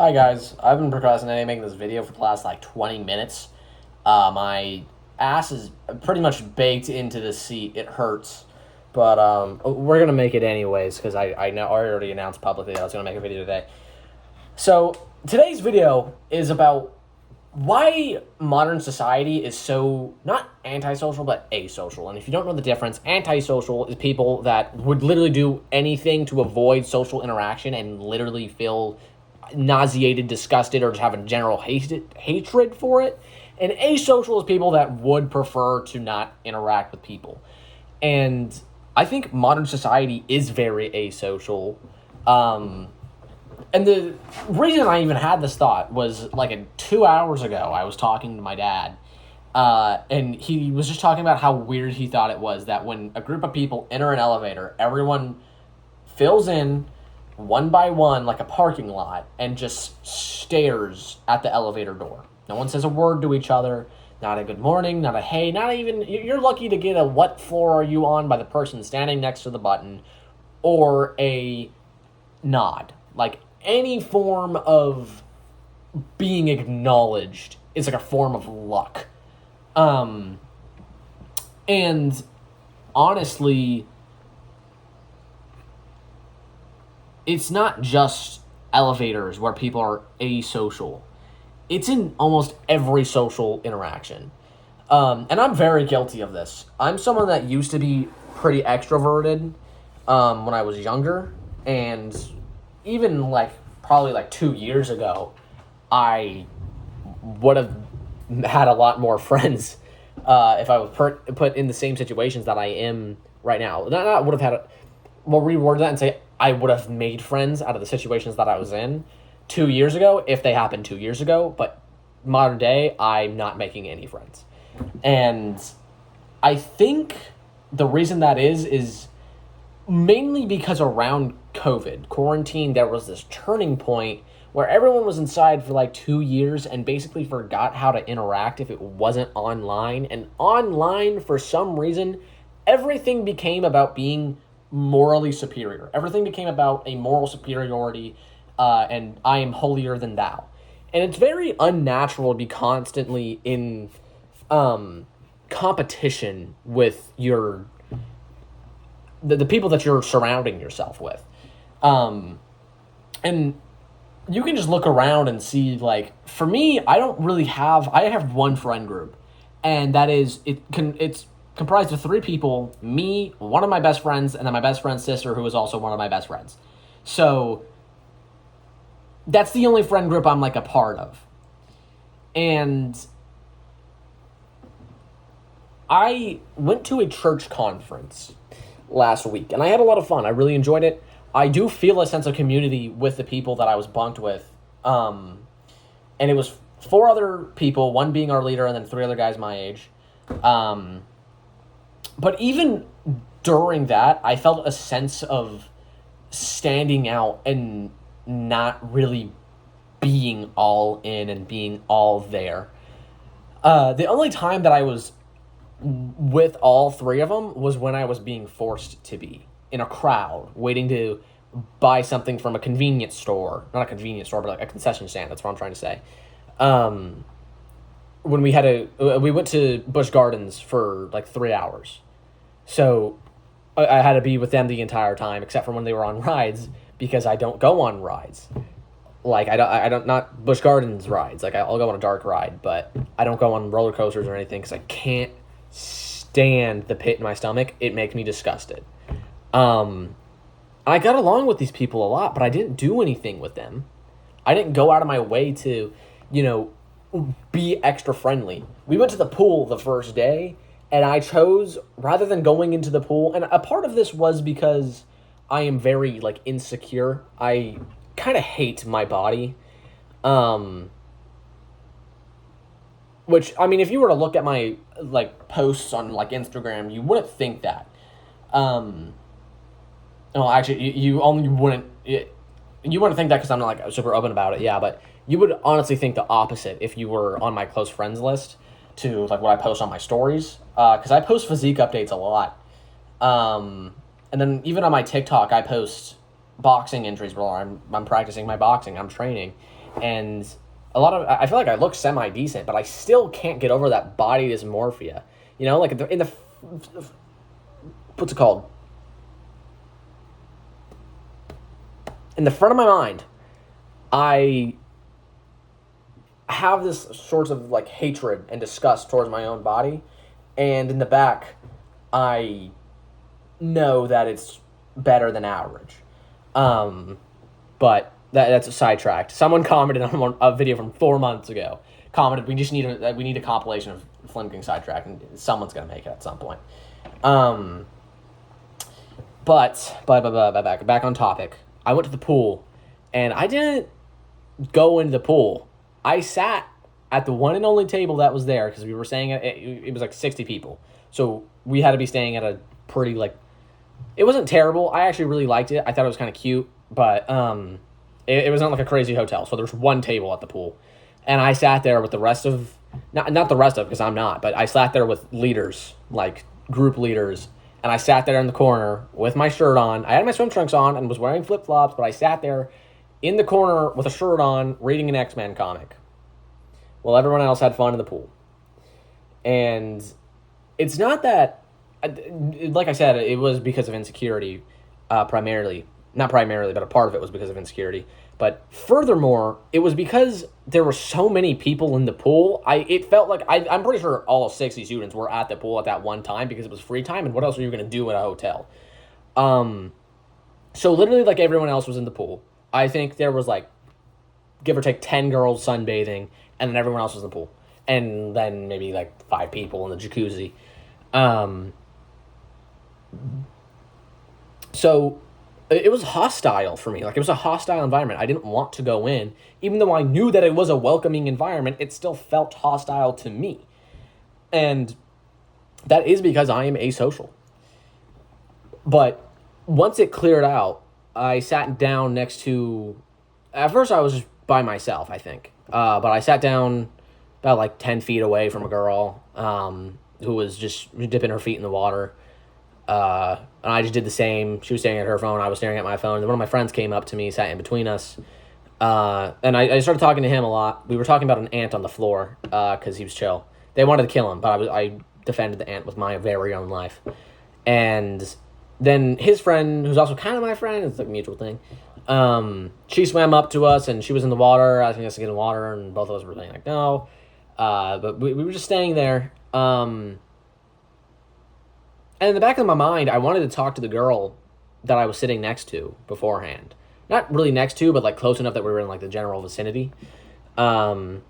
Hi guys, I've been procrastinating making this video for the last 20 minutes. My ass is pretty much baked into the seat. It hurts. But we're going to make it anyways because I know I already announced publicly that I was going to make a video today. So today's video is about why modern society is so, not antisocial, but asocial. And if you don't know the difference, antisocial is people that would literally do anything to avoid social interaction and literally feel nauseated, disgusted, or just have a general hatred for it. And asocial is people that would prefer to not interact with people. And I think modern society is very asocial. And the reason I even had this thought was 2 hours ago, I was talking to my dad, and he was just talking about how weird he thought it was that when a group of people enter an elevator, everyone fills in one by one like a parking lot and just stares at the elevator door. No one says a word to each other, not a good morning, not a hey, not even, you're lucky to get a what floor are you on by the person standing next to the button, or a nod. Like, any form of being acknowledged is like a form of luck. And honestly, it's not just elevators where people are asocial. It's in almost every social interaction. And I'm very guilty of this. I'm someone that used to be pretty extroverted when I was younger, and even probably 2 years ago, I would have had a lot more friends if I was put in the same situations that I am right now. Not would have had. We'll reword that and say I would have made friends out of the situations that I was in 2 years ago if they happened 2 years ago. But modern day, I'm not making any friends, and I think the reason that is mainly because around COVID quarantine, there was this turning point where everyone was inside for 2 years and basically forgot how to interact if it wasn't online. And online, for some reason, everything became about being morally superior. Everything became about a moral superiority, and I am holier than thou. And it's very unnatural to be constantly in competition with the people that you're surrounding yourself with. And you can just look around and see, for me, I have one friend group, and that is, it's comprised of 3 people, me, one of my best friends, and then my best friend's sister, who is also one of my best friends. So that's the only friend group I'm a part of. And I went to a church conference last week, and I had a lot of fun. I really enjoyed it. I do feel a sense of community with the people that I was bunked with. And it was 4 other people, one being our leader, and then 3 other guys my age. But even during that, I felt a sense of standing out and not really being all in and being all there. The only time that I was with all 3 of them was when I was being forced to be in a crowd waiting to buy something from a convenience store. Not a convenience store, but a concession stand. That's what I'm trying to say. When we went to Busch Gardens for 3 hours. So I had to be with them the entire time, except for when they were on rides, because I don't go on rides. I don't, not Busch Gardens rides. I'll go on a dark ride, but I don't go on roller coasters or anything because I can't stand the pit in my stomach. It makes me disgusted. I got along with these people a lot, but I didn't do anything with them. I didn't go out of my way to, be extra friendly. We went to the pool the first day, and I chose, rather than going into the pool, and a part of this was because I am very, insecure. I kind of hate my body. Which, I mean, if you were to look at my, posts on, Instagram, you wouldn't think that. Well, actually, you only wouldn't... You wouldn't think that because I'm not, super open about it, yeah, but you would honestly think the opposite if you were on my close friends list to, what I post on my stories. Because I post physique updates a lot. And then even on my TikTok, I post boxing entries where I'm practicing my boxing, I'm training. and I feel like I look semi decent, but I still can't get over that body dysmorphia. You know, like in the what's it called? In the front of my mind, I have this sort of like hatred and disgust towards my own body, and in the back, I know that it's better than average. But that's sidetracked. Someone commented on a video from 4 months ago. Commented, we need a compilation of Flynn getting sidetracked, and someone's gonna make it at some point. But back on topic. I went to the pool, and I didn't go into the pool. I sat at the one and only table that was there because we were staying at it was like 60 people, so we had to be staying at a pretty like. It wasn't terrible. I actually really liked it. I thought it was kind of cute, but it wasn't like a crazy hotel. So there's one table at the pool, and I sat there with the rest of not the rest of because I'm not, but I sat there with leaders, like group leaders, and I sat there in the corner with my shirt on. I had my swim trunks on and was wearing flip-flops, but I sat there in the corner with a shirt on reading an X-Men comic while everyone else had fun in the pool. And it's not that, like I said, it was because of insecurity, primarily. Not primarily, but a part of it was because of insecurity. But furthermore, it was because there were so many people in the pool. It felt like, I'm pretty sure all 60 students were at the pool at that one time because it was free time, and what else were you going to do at a hotel? So literally like everyone else was in the pool. I think there was like, give or take 10 girls sunbathing, and then everyone else was in the pool. And then maybe like 5 people in the jacuzzi. So it was hostile for me. Like, it was a hostile environment. I didn't want to go in. Even though I knew that it was a welcoming environment, it still felt hostile to me. And that is because I am asocial. But once it cleared out, I sat down next to... At first, I was just by myself, I think. But I sat down about, like, 10 feet away from a girl who was just dipping her feet in the water. And I just did the same. She was staring at her phone. I was staring at my phone. And one of my friends came up to me, sat in between us. And I started talking to him a lot. We were talking about an ant on the floor because he was chill. They wanted to kill him, but I defended the ant with my very own life. And then his friend, who's also kind of my friend, it's like a mutual thing, she swam up to us, and she was in the water, asking us to get in the water, and both of us were saying, like, no. But we were just staying there. And in the back of my mind, I wanted to talk to the girl that I was sitting next to beforehand. Not really next to, but like close enough that we were in like the general vicinity. Not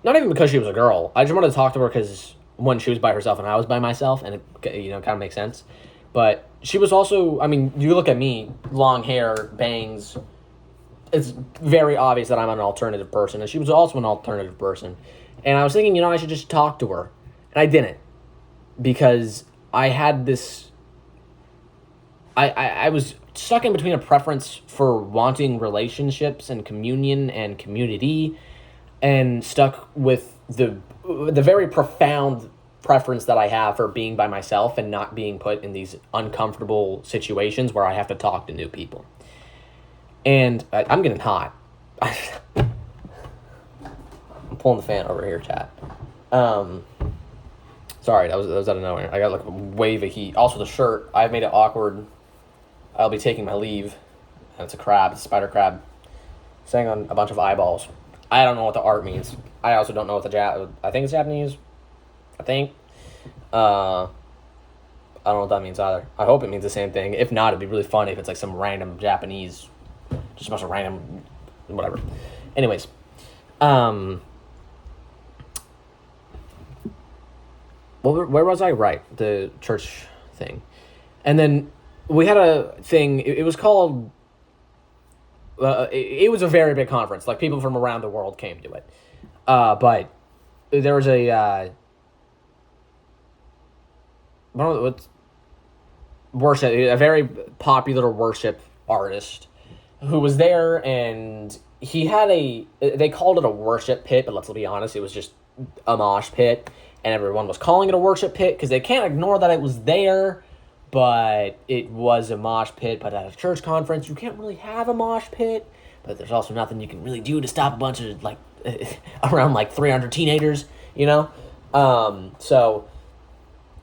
even because she was a girl. I just wanted to talk to her because when she was by herself and I was by myself, and it, kind of makes sense. But she was also, I mean, you look at me, long hair, bangs. It's very obvious that I'm an alternative person, and she was also an alternative person. And I was thinking, I should just talk to her. And I didn't. Because I had this... I was stuck in between a preference for wanting relationships and communion and community, and stuck with the very profound preference that I have for being by myself and not being put in these uncomfortable situations where I have to talk to new people. And I'm getting hot. I'm pulling the fan over here, chat. Sorry, that was out of nowhere. I got like a wave of heat. Also, the shirt, I've made it awkward. I'll be taking my leave. And it's a crab, it's a spider crab, sitting on a bunch of eyeballs. I don't know what the art means. I also don't know what I think it's Japanese. I think. I don't know what that means either. I hope it means the same thing. If not, it'd be really funny if it's like some random Japanese, just a bunch of random, whatever. Anyways, where was I? Right, the church thing. And then we had a thing, it was called, it was a very big conference. Like, people from around the world came to it. But there was a very popular worship artist who was there, and he had they called it a worship pit, but let's be honest, it was just a mosh pit. And everyone was calling it a worship pit because they can't ignore that it was there, but it was a mosh pit. But at a church conference, you can't really have a mosh pit but there's also nothing you can really do to stop a bunch of like around like 300 teenagers, you know. So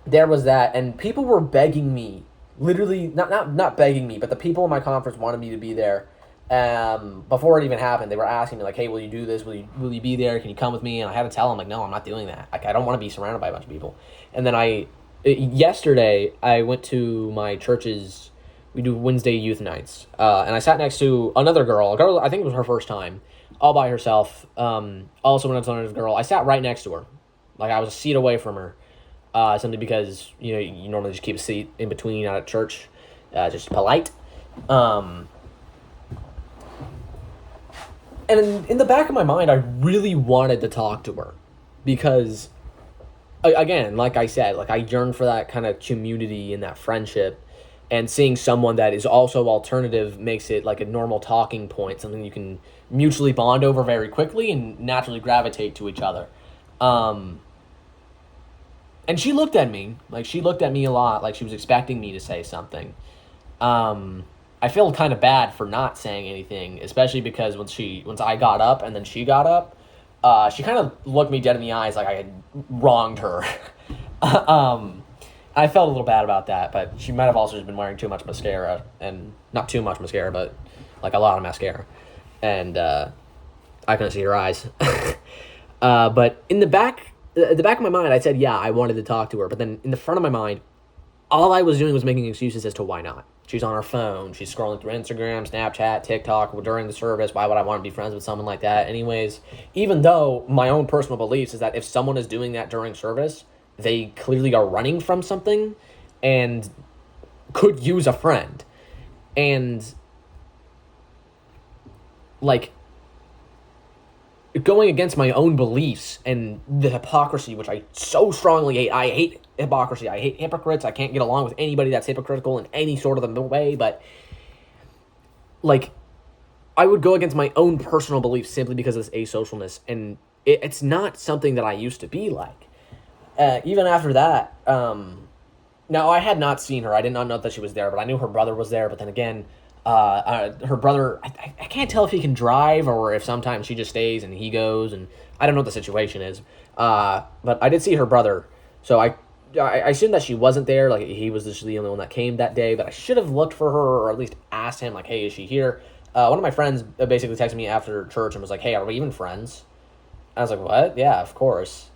there was that, and people were begging me, literally not begging me, but the people in my conference wanted me to be there. Before it even happened, they were asking me like, "Hey, will you do this? Will you be there? Can you come with me?" And I had to tell them like, "No, I'm not doing that. Like, I don't want to be surrounded by a bunch of people." And then yesterday I went to my church's. We do Wednesday youth nights, and I sat next to another girl. A girl, I think it was her first time, all by herself. Also another girl. I sat right next to her, like I was a seat away from her. Simply because you normally just keep a seat in between out at church, just polite. And in the back of my mind, I really wanted to talk to her because, again, like I said, like I yearn for that kind of community and that friendship, and seeing someone that is also alternative makes it like a normal talking point, something you can mutually bond over very quickly and naturally gravitate to each other. And she looked at me, a lot, like she was expecting me to say something. I feel kind of bad for not saying anything, especially because once I got up and then she got up, she kind of looked me dead in the eyes like I had wronged her. I felt a little bad about that, but she might have also just been wearing too much mascara, and not too much mascara, but like a lot of mascara, and I couldn't see her eyes. But in the back of my mind, I said, yeah, I wanted to talk to her, but then in the front of my mind, all I was doing was making excuses as to why not. She's on her phone. She's scrolling through Instagram, Snapchat, TikTok during the service. Why would I want to be friends with someone like that anyways? Even though my own personal beliefs is that if someone is doing that during service, they clearly are running from something and could use a friend. And, like, going against my own beliefs and the hypocrisy, which I so strongly hate. I hate hypocrisy. I hate hypocrites. I can't get along with anybody that's hypocritical in any sort of the way, but, like, I would go against my own personal beliefs simply because of this asocialness, and it's not something that I used to be like. Even after that, now I had not seen her. I did not know that she was there, but I knew her brother was there, but then again, her brother, I can't tell if he can drive or if sometimes she just stays and he goes, and I don't know what the situation is. But I did see her brother, so I assumed that she wasn't there, like he was just the only one that came that day, but I should have looked for her or at least asked him, like, hey, is she here? One of my friends basically texted me after church and was like, hey, are we even friends? I was like, what? Yeah, of course.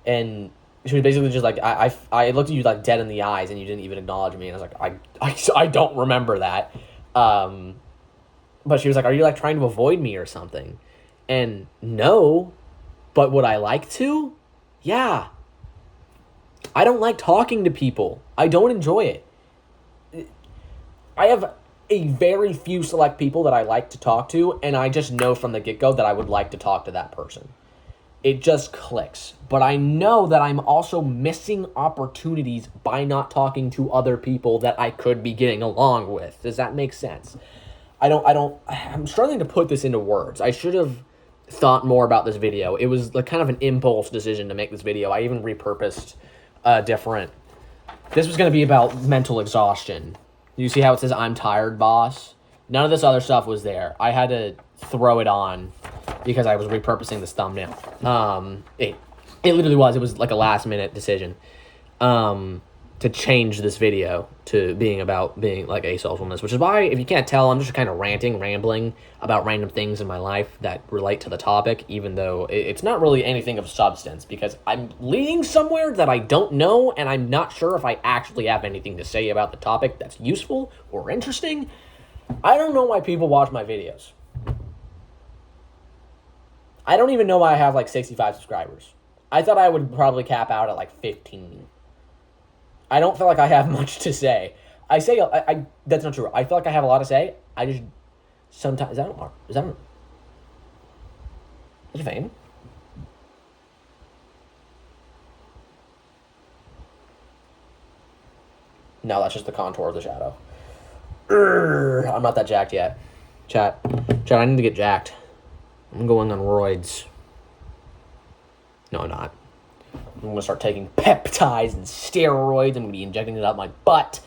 And she was basically just like, I looked at you like dead in the eyes and you didn't even acknowledge me, and I was like, I don't remember that. But she was like, are you like trying to avoid me or something? And no, but would I like to? Yeah. I don't like talking to people. I don't enjoy it. I have a very few select people that I like to talk to, and I just know from the get-go that I would like to talk to that person. It just clicks. But I know that I'm also missing opportunities by not talking to other people that I could be getting along with. Does that make sense? I'm struggling to put this into words. I should have thought more about this video. It was like kind of an impulse decision to make this video. I even repurposed different. This was going to be about mental exhaustion. You see how it says, I'm tired, boss? None of this other stuff was there. I had to throw it on because I was repurposing this thumbnail. It literally was. It was like a last-minute decision to change this video to being about being like asocialness, which is why, if you can't tell, I'm just kind of rambling about random things in my life that relate to the topic, even though it's not really anything of substance, because I'm leading somewhere that I don't know, and I'm not sure if I actually have anything to say about the topic that's useful or interesting. I don't know why people watch my videos. I don't even know why I have like 65 subscribers. I thought I would probably cap out at like 15. I don't feel like I have much to say. I that's not true. I feel like I have a lot to say. I just sometimes, is that a fan? No, that's just the contour of the shadow. I'm not that jacked yet. Chat, I need to get jacked. I'm going on roids. No, I'm not. I'm going to start taking peptides and steroids. I'm going to be injecting it up my butt.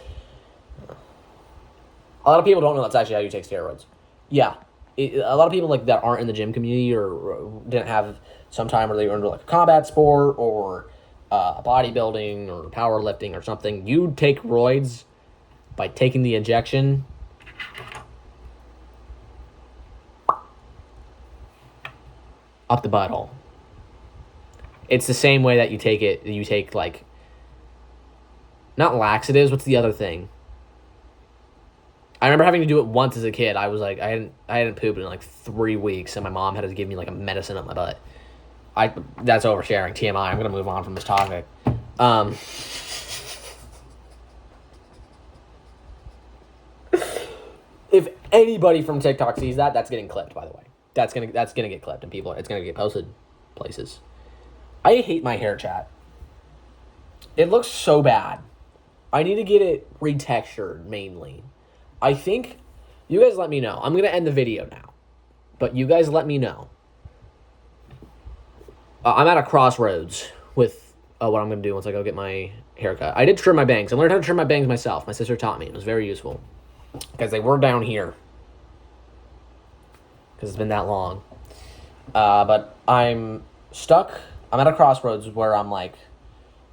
A lot of people don't know that's actually how you take steroids. Yeah, a lot of people like that aren't in the gym community or didn't have some time where they were into like a combat sport or bodybuilding or powerlifting or something. You take roids by taking the injection. Up the butthole. It's the same way that you take like, not laxatives, what's the other thing? I remember having to do it once as a kid. I was like, I hadn't pooped in like 3 weeks, and my mom had to give me like a medicine up my butt. That's oversharing. TMI. I'm gonna move on from this topic. If anybody from TikTok sees that, that's getting clipped. By the way, that's gonna get clipped, and it's gonna get posted places. I hate my hair, chat. It looks so bad. I need to get it retextured mainly. I think you guys let me know. I'm going to end the video now. But you guys let me know. I'm at a crossroads with what I'm going to do once I go get my haircut. I did trim my bangs. I learned how to trim my bangs myself. My sister taught me. It was very useful. Because they were down here. Because it's been that long. But I'm stuck. I'm at a crossroads where I'm like,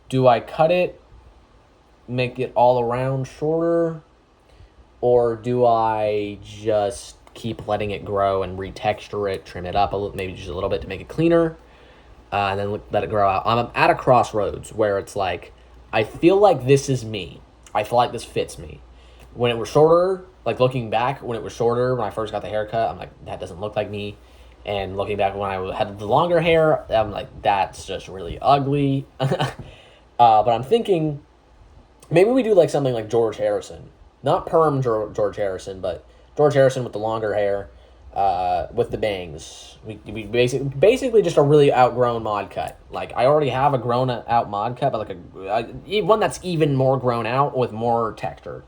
do I cut it, make it all around shorter, or do I just keep letting it grow and retexture it, trim it up maybe just a little bit to make it cleaner, and then let it grow out? I'm at a crossroads where it's like, I feel like this is me. I feel like this fits me. When it was shorter, like looking back, when I first got the haircut, I'm like, that doesn't look like me. And looking back when I had the longer hair, I'm like, that's just really ugly. But I'm thinking, maybe we do like something like George Harrison. Not perm George Harrison, but George Harrison with the longer hair, with the bangs. We basically just a really outgrown mod cut. Like, I already have a grown out mod cut, but like one that's even more grown out with more texture.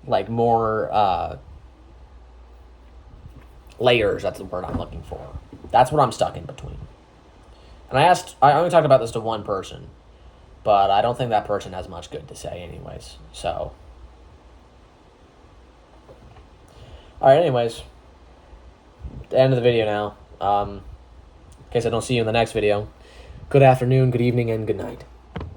Like more layers, that's the word I'm looking for. That's what I'm stuck in between. And I only talked about this to one person, but I don't think that person has much good to say anyways. So, alright, anyways, the end of the video now. In case I don't see you in the next video, good afternoon, good evening, and good night.